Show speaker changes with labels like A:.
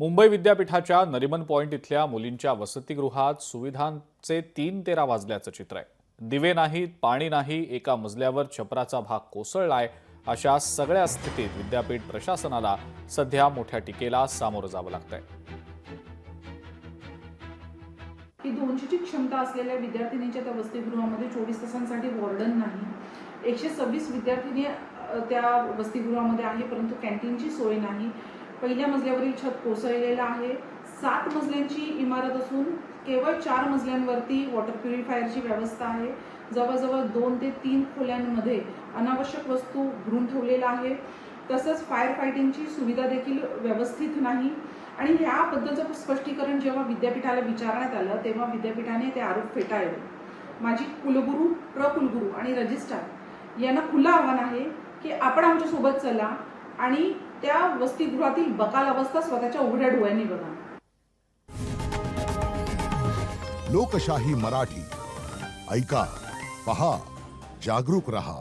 A: मुंबई विद्यापीठाच्या नरिमन पॉइंट इथल्या मुलींच्या वसतिगृहात सुविधांचे 3 तेरा वाजल्याचं चित्र आहे। दिवे नाहीत, पाणी नाही, एका मजल्यावर छपराचा भाग कोसळलाय। अशा सगळ्या स्थितीत विद्यापीठ प्रशासनाला सध्या मोठ्या टीकेला सामोरं जावं लागतंय।
B: की 200ची क्षमता असलेल्या विद्यार्थिनींच्या त्या वसतिगृहामध्ये 24 तासांसाठी वॉर्डन नाही। 126 विद्यार्थिनी त्या वसतिगृहामध्ये आहे, परंतु कॅन्टीनची सोय नाही। पहिल्या मजल्यावरील छत कोसळलेलं आहे। 7 मजल्यांची इमारत असून केवळ 4 मजल्यांवरती वॉटर प्युरिफायरची व्यवस्था आहे। जवळजवळ 2 ते 3 खोल्यांमध्ये अनावश्यक वस्तू भरून ठेवलेल्या आहे। तसंच फायर फायटिंगची सुविधा देखील व्यवस्थित नाही। आणि याबद्दलचं स्पष्टीकरण जेव्हा विद्यापीठाला विचारण्यात आलं तेव्हा विद्यापीठाने ते आरोप फेटाळले। माझी कुलगुरू, प्रकुलगुरू आणि रजिस्ट्रार यांना खुलं आव्हान आहे की आपण आमच्या सोबत चला आणि त्या वसतिगृहातील बकाल अवस्था स्वतःच्या उघड्या डोळ्यांनी बघा।
C: लोकशाही मराठी ऐका, पहा, जागरूक रहा।